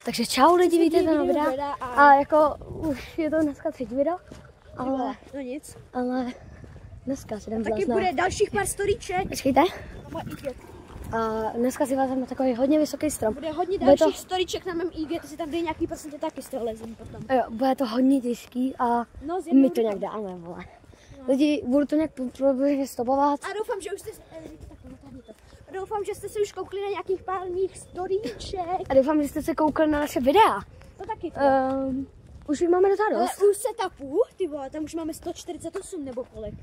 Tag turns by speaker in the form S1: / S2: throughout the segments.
S1: Takže čau lidi, vítejte na videa. A jako už je to dneska třetí video. Ale
S2: no nic.
S1: Ale dneska si jdem
S2: taky
S1: zláznout.
S2: Bude dalších pár storíček.
S1: Počkejte. A dneska si vázem na takový hodně vysoký strom.
S2: Bude hodně dalších storíček na mém IG, to si tam dej nějaký procent taky z toho lezem potom.
S1: Jo, bude to hodně těžký a no, my to nějak dáme, vole. No. Lidi, budu to nějak průběžně stopovat.
S2: A doufám, že už jste doufám, že jste se už koukli na nějakých pár mých storíček.
S1: A doufám, že jste se koukli na naše videa.
S2: To taky.
S1: Už jich máme docela dost.
S2: U setupu, ty vole, tam už máme 148 nebo kolik.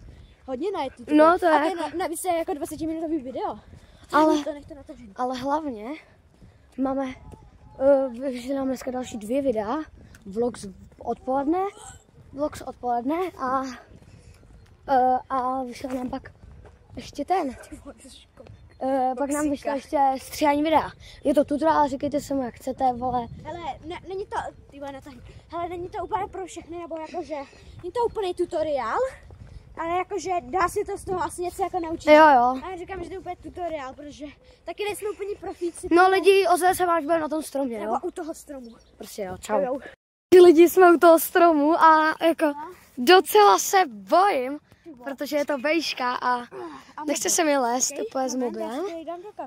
S2: Hodně na YouTube.
S1: No to je.
S2: A navíc je jako 20-minutový video.
S1: Ale hlavně máme, vyšly nám dneska další 2 videa. Vlog z odpoledne a vyšel nám pak ještě ten. Pak nám vyšlo ještě stříhání videa. Je to tutoriál, říkejte se mu, jak chcete, vole.
S2: Hele, není to, hele, není to úplně pro všechny, nebo jakože, není to úplný tutoriál, ale jakože dá si to z toho asi něco jako naučit.
S1: Jo.
S2: Ale říkám, že to je úplně tutoriál, protože taky nejsme úplně profíci.
S1: No lidi, ozve se máš na tom stromě, jo?
S2: Nebo u toho stromu.
S1: Prostě jo, čau.
S2: Jo.
S1: Lidi jsme u toho stromu a jako docela se bojím, protože je to vejška a nechce se mi lézt úplně s mobilem.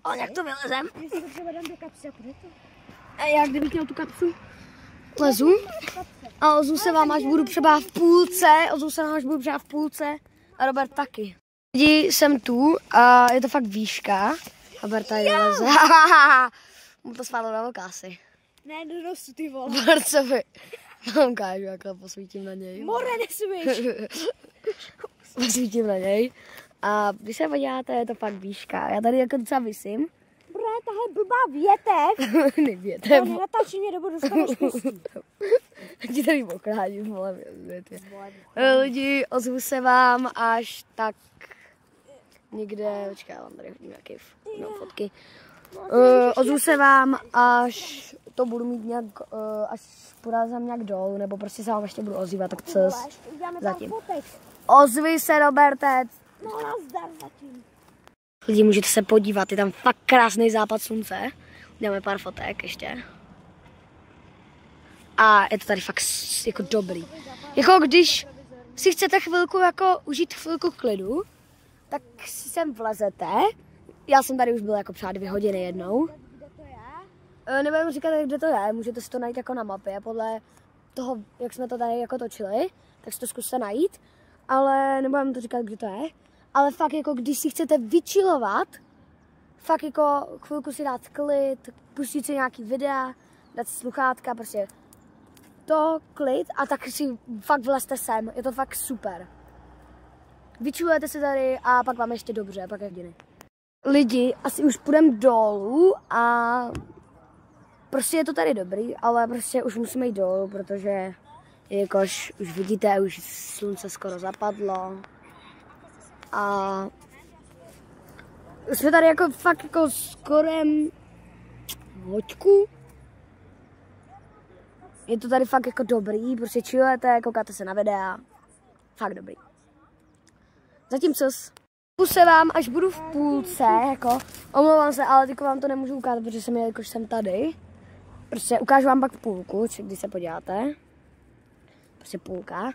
S1: A jak to vylezem? A já kdybych měl tu kapsu? Lezu. A lezu se vám, až budu třeba v půlce. A Robert taky. Lidi, jsem tu a je to fakt výška. Robert tady leze. Mu to spadlo na okásy.
S2: Ne, dorostu ty vole.
S1: Barcovi. Mám ukážu, jakhle posvítím na něj.
S2: More nesmíš.
S1: Posvítím na něj. A když se podíváte, je to fakt výška. Já tady jako docela visím.
S2: Bre, tahle blbá větev.
S1: Nevětev.
S2: No, nenatáčí mě dobu, dostaneš pustí.
S1: Ti tady pokrádím, vole, větě. Lidi, ozvu se vám až tak někde, počkej, já vám tady hodím nějaké fotky. Ozvu se vám, až to budu mít nějak, až porazím nějak dolů, nebo prostě se vám ještě budu ozývat, tak co zatím. Ozvi se, Roberte.
S2: No, nazdar zatím.
S1: Lidi, můžete se podívat, je tam fakt krásný západ slunce. Dáme pár fotek ještě. A je to tady fakt jako dobrý. Jako když si chcete chvilku jako užít chvilku klidu, tak si sem vlezete. Já jsem tady už byl jako třeba 2 hodiny jednou. Nebudeme říkat, kde to je, můžete si to najít jako na mapě, podle toho, jak jsme to tady jako točili, tak si to zkuste najít, ale nebudeme to říkat, kde to je. Ale fakt jako, když si chcete vychillovat, fakt jako chvilku si dát klid, pustit si nějaký videa, dát si sluchátka, prostě to klid a tak si fakt vlezte sem, je to fakt super. Vychillujete se tady a pak vám ještě dobře, pak je hodiny. Lidi, asi už půjdeme dolů a prostě je to tady dobrý, ale prostě už musíme jít dolů, protože jakož už vidíte, už slunce skoro zapadlo. A jsme tady jako fakt jako skorem hoďku. Je to tady fakt jako dobrý, prostě chillujete, koukáte se na videa. Fakt dobrý. Zatím cos. Se vám, až budu v půlce, jako, omlouvám se, ale teď vám to nemůžu ukázat, protože jsem jakož jsem tady. Prostě ukážu vám pak půlku, když se podíváte. Prostě půlka.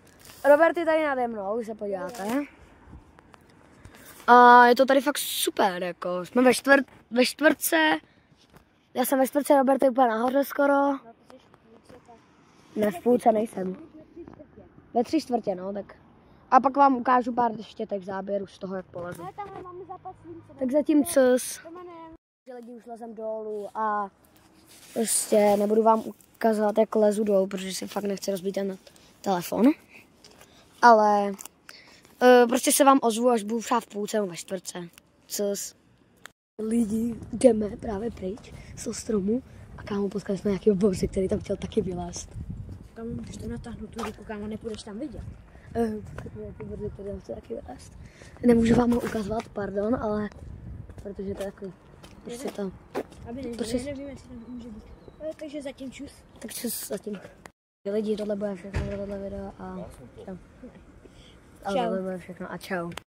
S1: Robert je tady nade mnou, když se podíváte. A je to tady fakt super, jako, jsme ve čtvrtce. Já jsem ve čtvrtce, Robert je úplně nahoře skoro. Ne, v půlce nejsem. Ve 3/4, no, tak. A pak vám ukážu pár ještě tak záběrů z toho, jak polezu. Tak zatím cos. Lidi už lezem dolů a prostě nebudu vám ukazovat, jak lezu dolů, protože si fakt nechci rozbít ten telefon. Ale prostě se vám ozvu, až budu třeba v půlce nebo ve čtvrtce. Cos. Lidi, jdeme právě pryč z toho stromu a kámo, potkali jsme nějakého bose, který tam chtěl taky vylézt.
S2: Kámo, když to natáhnu tu ruku, kámo, nepůjdeš tam vidět.
S1: Nemůžu vám ho ukazovat, pardon, ale protože to je takový, prostě to.
S2: Nevím, jestli tam může být. Takže zatím čus.
S1: Tak čus zatím. Lidi, tohle bude všechno, tohle video a čau. Tohle bude všechno a čau.